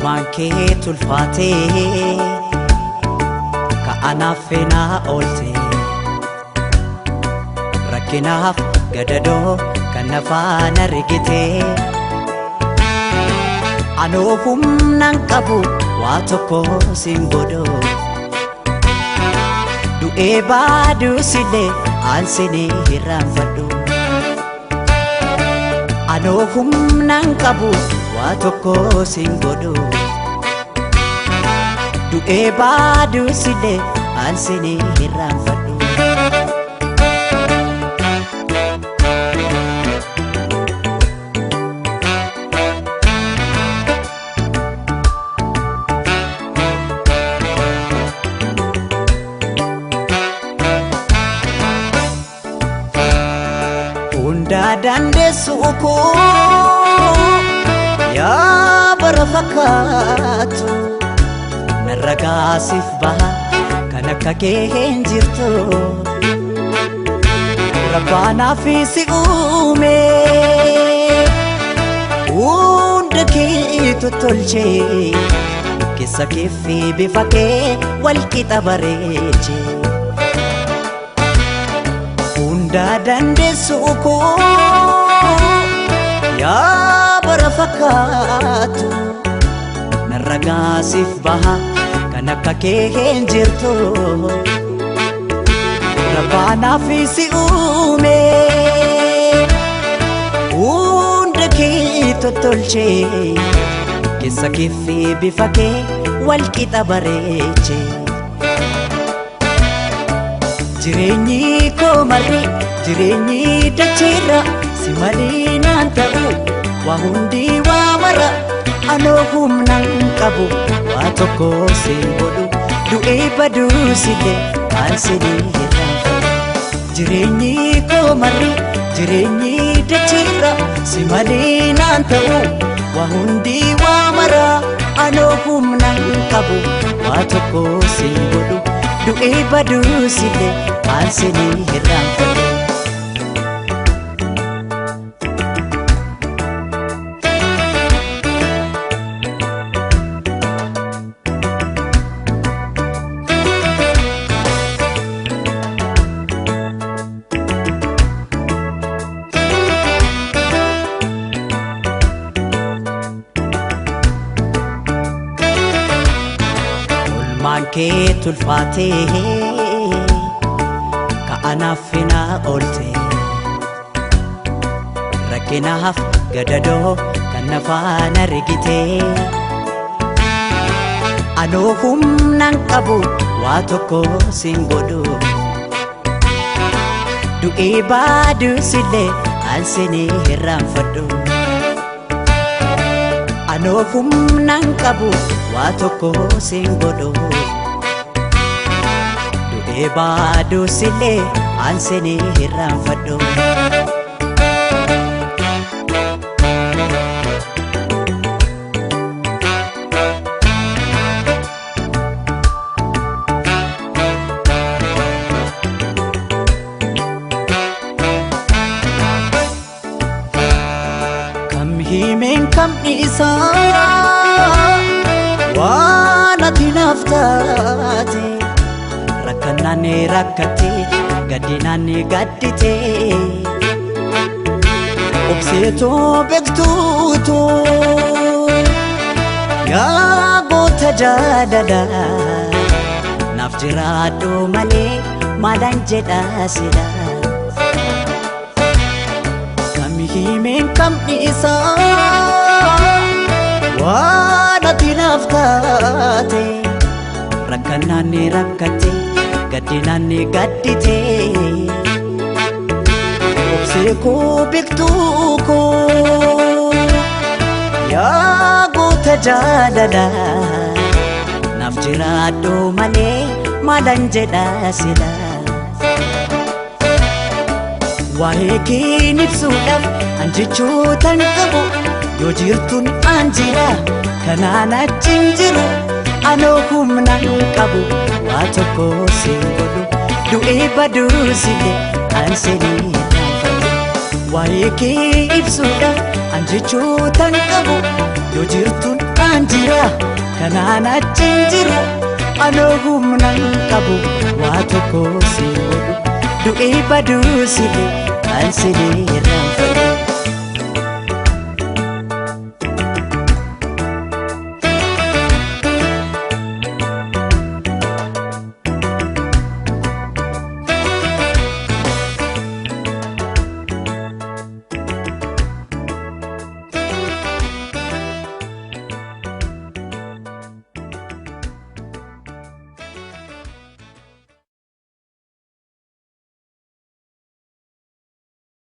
oolmaan kee tulfaatee ka'anaaf feenaa oolte rakkinaaf gadadoo kan nafaan argitee anoo humnaan qabu waa tokko sin godhoo du'ee baaduusillee aansinii hirraanfadhu anoo humnaan qabu waa tokko sin godhoo du'ee baaduusillee aansinii hirraanfadhu dandeessu koo yaa bara fakkaatu narra gaasiif baha kan akka kee hin jirtu rabbaanaaf si uume hunda kee tottolchee keessa kee fi bifa kee wal qixa bareeche dandeessu koo yaa bara fakkaatu narra gaasiif baha kan akka kee hin jirtu rabbaanaaf si uume hunda kee tottolchee keessa kee fi bifa kee wal qixa bareeche jireenyi koo marri jireenyi dacheerra si malee naan ta'u waa hundi waa mara anoo humnaan qabu waa tokko sin godhu du'ee baduusillee aansinii hirraanfadhu jireenyi koo marri jireenyi dacheerra si malee naan ta'u waa hundi waa mara anoo humnaan qabu waa tokko sin godhu du'ee baduusillee aansinii hirraanfadhu oolmaan kee tulfaatee ka'anaaf feenaa oolte rakkinaaf gadadoo kan nafaan argitee anoo humnaan qabu waa tokko sin godhu du'ee baaduusillee aansinii hirraanfadhu anoo humnaan qabu waa tokko sin godhu du'ee baaduusillee aansinii hirraanfadhu kam himeen kam dhiisaa waan ati naaf taate rakkannaan rakkate gaddinaan gaddite obseetoo beektuutoo yaa goota jaalala naaf jiraadhu malee maalaan jedhaa sila kam himeen kam dhiisaa waan ati naaf taate rakkannaan rakkate gaddinaan gaddite obsee koo beektuu koo yaa goota jaalala naaf jiraadhu malee maalaan jedhaa sila waa'ee kee ibsuudhaaf an jechootan qabu yoo jirtuun aan jira kanaan achiin jiru anoo humnaan qabu waa tokko sin godhu du'ee baduusillee aansinii hirraanfadhu waa'ee kee ibsuudhaaf an jechootan qabu yoo jirtuun aan jira kanaan achiin jiru anoo humnan qabu waa tokko si godhu du'ee baduu silee kan silee irraan fedhu.